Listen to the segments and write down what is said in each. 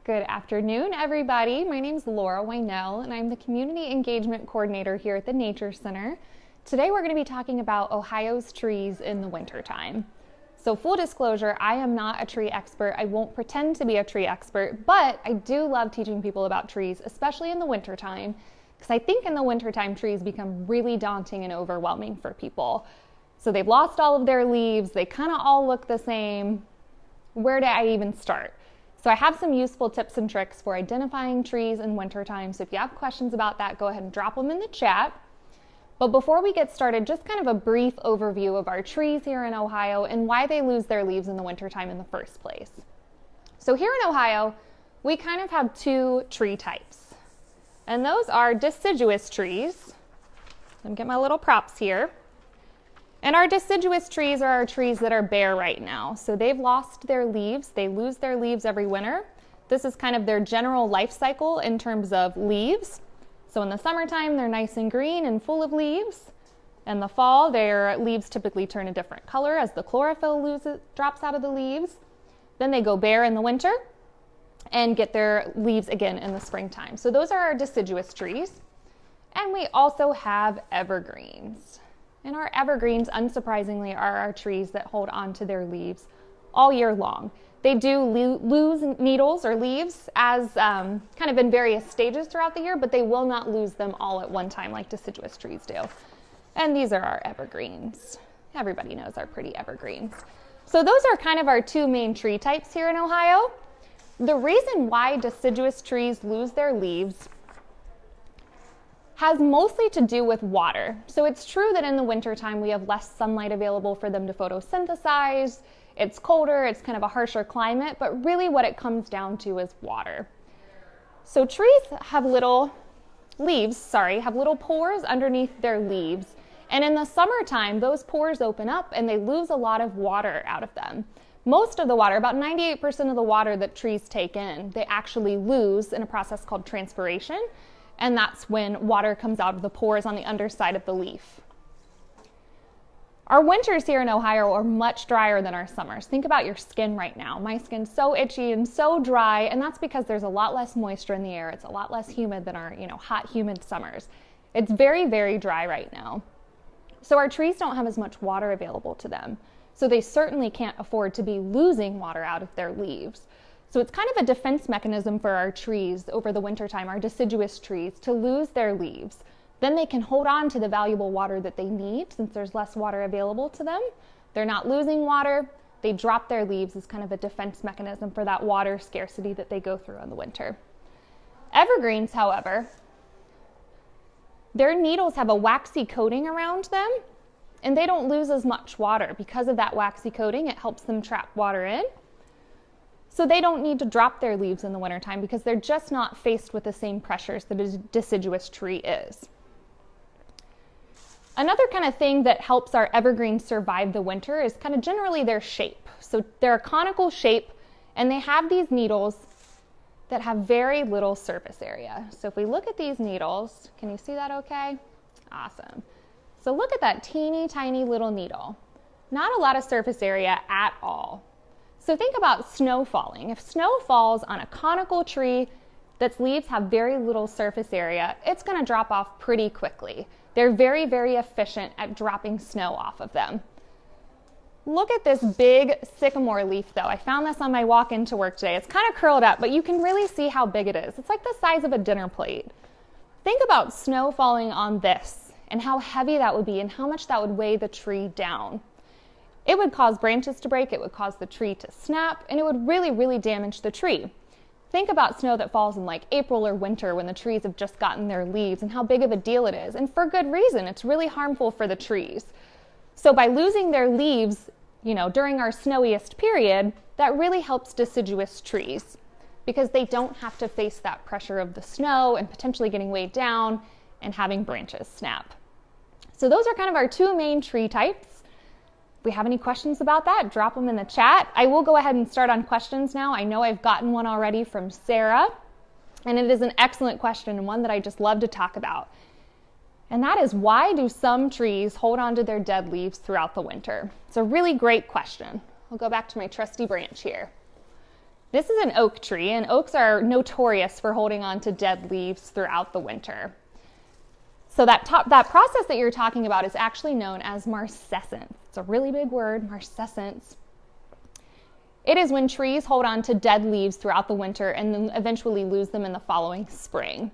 Good afternoon, everybody. My name is Laura Waynell, and I'm the Community Engagement Coordinator here at the Nature Center. Today, we're going to be talking about Ohio's trees in the wintertime. So full disclosure, I am not a tree expert. I won't pretend to be a tree expert, but I do love teaching people about trees, especially in the wintertime, because I think in the wintertime, trees become really daunting and overwhelming for people. So they've lost all of their leaves. They kind of all look the same. Where do I even start? So I have some useful tips and tricks for identifying trees in wintertime. So if you have questions about that, go ahead and drop them in the chat. But before we get started, just kind of a brief overview of our trees here in Ohio and why they lose their leaves in the wintertime in the first place. So here in Ohio, we kind of have two tree types, and those are deciduous trees. Let me get my little props here. And our deciduous trees are our trees that are bare right now. So they've lost their leaves. They lose their leaves every winter. This is kind of their general life cycle in terms of leaves. So in the summertime, they're nice and green and full of leaves. In the fall, their leaves typically turn a different color as the chlorophyll drops out of the leaves. Then they go bare in the winter and get their leaves again in the springtime. So those are our deciduous trees. And we also have evergreens. And our evergreens, unsurprisingly, are our trees that hold on to their leaves all year long. They do lose needles or leaves as kind of in various stages throughout the year, but they will not lose them all at one time like deciduous trees do. And these are our evergreens. Everybody knows our pretty evergreens. So those are kind of our two main tree types here in Ohio. The reason why deciduous trees lose their leaves has mostly to do with water. So it's true that in the wintertime we have less sunlight available for them to photosynthesize. It's colder, it's kind of a harsher climate, but really what it comes down to is water. So trees have little pores underneath their leaves. And in the summertime, those pores open up and they lose a lot of water out of them. Most of the water, about 98% of the water that trees take in, they actually lose in a process called transpiration. And that's when water comes out of the pores on the underside of the leaf. Our winters here in Ohio are much drier than our summers. Think about your skin right now. My skin's so itchy and so dry, and that's because there's a lot less moisture in the air. It's a lot less humid than our, hot, humid summers. It's very, very dry right now. So our trees don't have as much water available to them. So they certainly can't afford to be losing water out of their leaves. So it's kind of a defense mechanism for our trees over the wintertime, our deciduous trees, to lose their leaves. Then they can hold on to the valuable water that they need since there's less water available to them. They're not losing water. They drop their leaves as kind of a defense mechanism for that water scarcity that they go through in the winter. Evergreens, however, their needles have a waxy coating around them, and they don't lose as much water. Because of that waxy coating, it helps them trap water in. So they don't need to drop their leaves in the wintertime because they're just not faced with the same pressures that a deciduous tree is. Another kind of thing that helps our evergreens survive the winter is kind of generally their shape. So they're a conical shape, and they have these needles that have very little surface area. So if we look at these needles, can you see that okay? Awesome. So look at that teeny tiny little needle. Not a lot of surface area at all. So think about snow falling. If snow falls on a conical tree that's leaves have very little surface area, it's going to drop off pretty quickly. They're very, very efficient at dropping snow off of them. Look at this big sycamore leaf though. I found this on my walk into work today. It's kind of curled up, but you can really see how big it is. It's like the size of a dinner plate. Think about snow falling on this and how heavy that would be and how much that would weigh the tree down. It would cause branches to break, it would cause the tree to snap, and it would really, really damage the tree. Think about snow that falls in like April or winter when the trees have just gotten their leaves and how big of a deal it is. And for good reason, it's really harmful for the trees. So by losing their leaves, during our snowiest period, that really helps deciduous trees because they don't have to face that pressure of the snow and potentially getting weighed down and having branches snap. So those are kind of our two main tree types. If we have any questions about that, drop them in the chat. I will go ahead and start on questions now. I know I've gotten one already from Sarah, and it is an excellent question and one that I just love to talk about. And that is, why do some trees hold on to their dead leaves throughout the winter? It's a really great question. I'll go back to my trusty branch here. This is an oak tree, and oaks are notorious for holding on to dead leaves throughout the winter. So that process that you're talking about is actually known as marcescence. It's a really big word, marcescence. It is when trees hold on to dead leaves throughout the winter and then eventually lose them in the following spring.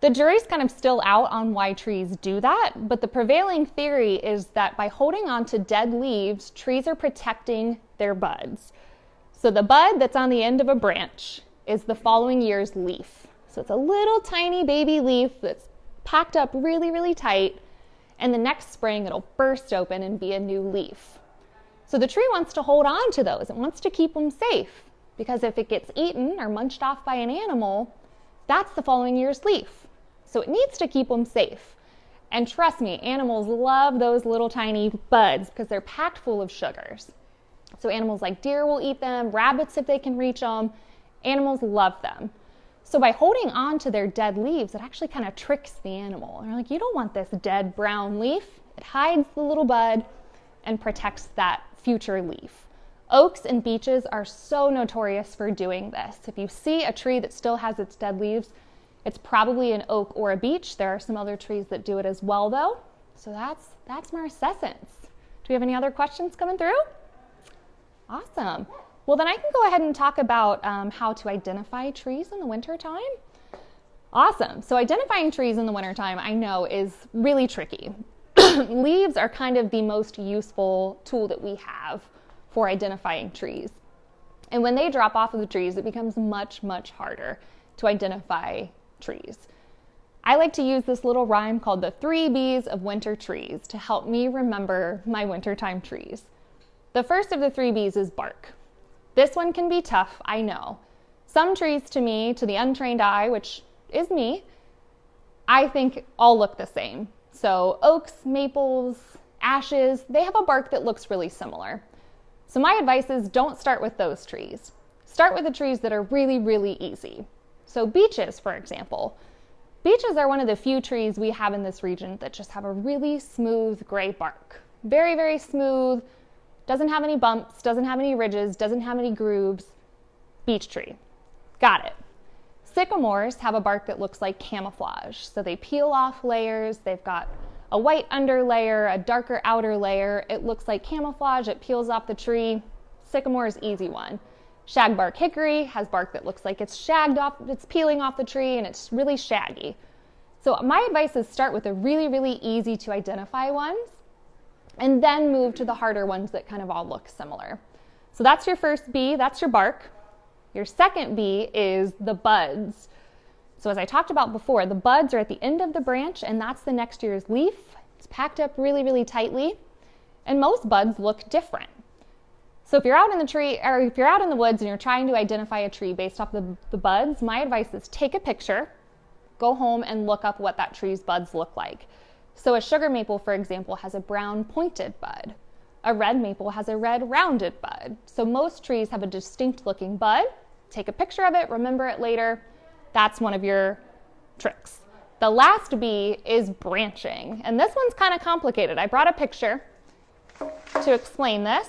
The jury's kind of still out on why trees do that, but the prevailing theory is that by holding on to dead leaves, trees are protecting their buds. So the bud that's on the end of a branch is the following year's leaf. So it's a little tiny baby leaf that's packed up really, really tight, and the next spring it'll burst open and be a new leaf. So the tree wants to hold on to those. It wants to keep them safe, because if it gets eaten or munched off by an animal, that's the following year's leaf. So it needs to keep them safe. And trust me, animals love those little tiny buds because they're packed full of sugars. So animals like deer will eat them, rabbits if they can reach them. Animals love them. So by holding on to their dead leaves, it actually kind of tricks the animal. And they're like, you don't want this dead brown leaf. It hides the little bud and protects that future leaf. Oaks and beeches are so notorious for doing this. If you see a tree that still has its dead leaves, it's probably an oak or a beech. There are some other trees that do it as well, though. So that's marcescence. Do we have any other questions coming through? Awesome. Well, then I can go ahead and talk about how to identify trees in the wintertime. Awesome. So identifying trees in the wintertime, I know, is really tricky. Leaves are kind of the most useful tool that we have for identifying trees. And when they drop off of the trees, it becomes much, much harder to identify trees. I like to use this little rhyme called the 3 B's of winter trees to help me remember my wintertime trees. The first of the 3 B's is bark. This one can be tough, I know. Some trees to me, to the untrained eye, which is me, I think all look the same. So oaks, maples, ashes, they have a bark that looks really similar. So my advice is don't start with those trees. Start with the trees that are really, really easy. So beeches, for example. Beeches are one of the few trees we have in this region that just have a really smooth gray bark. Very, very smooth, doesn't have any bumps, doesn't have any ridges, doesn't have any grooves. Beech tree. Got it. Sycamores have a bark that looks like camouflage. So they peel off layers. They've got a white underlayer, a darker outer layer. It looks like camouflage. It peels off the tree. Sycamore is easy one. Shagbark hickory has bark that looks like it's shagged off, it's peeling off the tree, and it's really shaggy. So my advice is start with the really, really easy to identify ones, and then move to the harder ones that kind of all look similar. So that's your first B, that's your bark. Your second B is the buds. So as I talked about before, the buds are at the end of the branch, and that's the next year's leaf. It's packed up really, really tightly, and most buds look different. So if you're out in the tree, or if you're out in the woods and you're trying to identify a tree based off the buds, my advice is take a picture, go home and look up what that tree's buds look like. So a sugar maple, for example, has a brown pointed bud. A red maple has a red rounded bud. So most trees have a distinct looking bud. Take a picture of it, remember it later. That's one of your tricks. The last B is branching, and this one's kind of complicated. I brought a picture to explain this.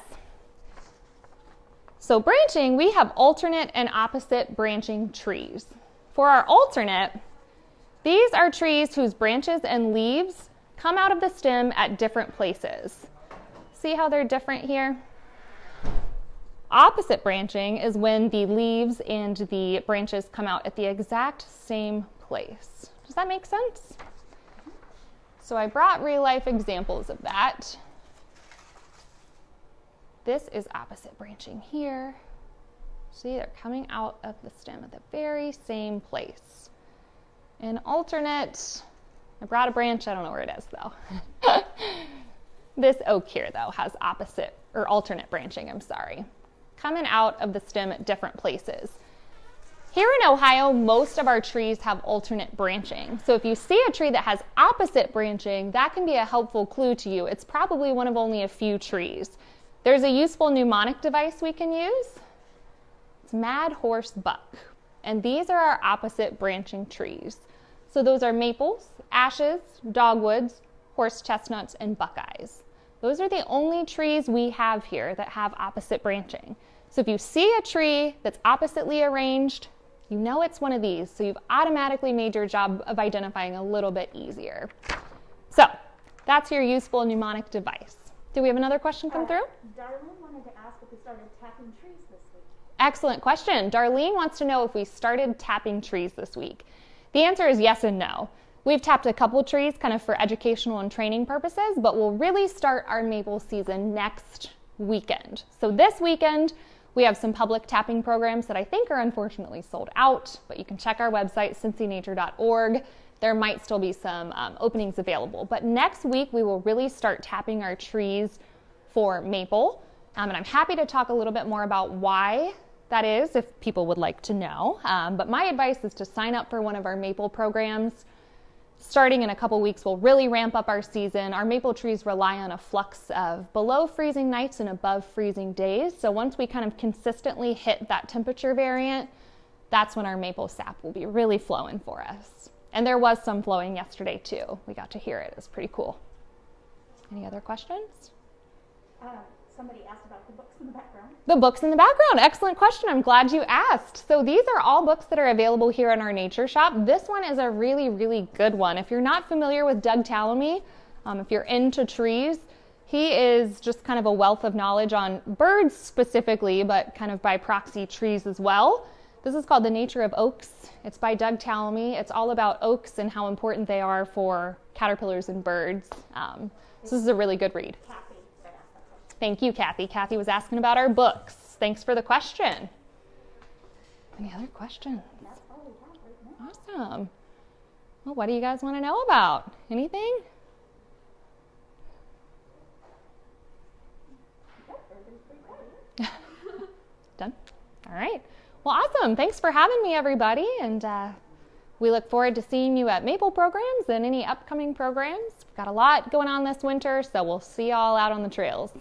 So branching, we have alternate and opposite branching trees. For our alternate, these are trees whose branches and leaves come out of the stem at different places. See how they're different here? Opposite branching is when the leaves and the branches come out at the exact same place. Does that make sense? So I brought real life examples of that. This is opposite branching here. See, they're coming out of the stem at the very same place. In alternate, I brought a branch, I don't know where it is though. This oak here though has opposite or alternate branching, I'm sorry. Coming out of the stem at different places. Here in Ohio, most of our trees have alternate branching. So if you see a tree that has opposite branching, that can be a helpful clue to you. It's probably one of only a few trees. There's a useful mnemonic device we can use. It's Mad Horse Buck. And these are our opposite branching trees. So those are maples, ashes, dogwoods, horse chestnuts, and buckeyes. Those are the only trees we have here that have opposite branching. So if you see a tree that's oppositely arranged, you know it's one of these. So you've automatically made your job of identifying a little bit easier. So that's your useful mnemonic device. Do we have another question come through? Darlene wanted to ask if we started tapping trees this week. Excellent question. Darlene wants to know if we started tapping trees this week. The answer is yes and no. We've tapped a couple trees kind of for educational and training purposes, but we'll really start our maple season next weekend. So this weekend, we have some public tapping programs that I think are unfortunately sold out, but you can check our website, cincynature.org. There might still be some openings available. But next week, we will really start tapping our trees for maple. And I'm happy to talk a little bit more about why that is, if people would like to know. But my advice is to sign up for one of our maple programs. Starting in a couple weeks, we'll really ramp up our season. Our maple trees rely on a flux of below freezing nights and above freezing days. So once we kind of consistently hit that temperature variant, that's when our maple sap will be really flowing for us. And there was some flowing yesterday too. We got to hear it. It was pretty cool. Any other questions? Somebody asked about the books in the background. The books in the background. Excellent question. I'm glad you asked. So these are all books that are available here in our nature shop. This one is a really, really good one. If you're not familiar with Doug Tallamy, if you're into trees, he is just kind of a wealth of knowledge on birds specifically, but kind of by proxy trees as well. This is called The Nature of Oaks. It's by Doug Tallamy. It's all about oaks and how important they are for caterpillars and birds. So this is a really good read. Thank you, Kathy. Kathy was asking about our books. Thanks for the question. Any other questions? Awesome. Well, what do you guys want to know about? Anything? Done? All right. Well, awesome. Thanks for having me, everybody. And we look forward to seeing you at Maple programs and any upcoming programs. We've got a lot going on this winter, so we'll see you all out on the trails.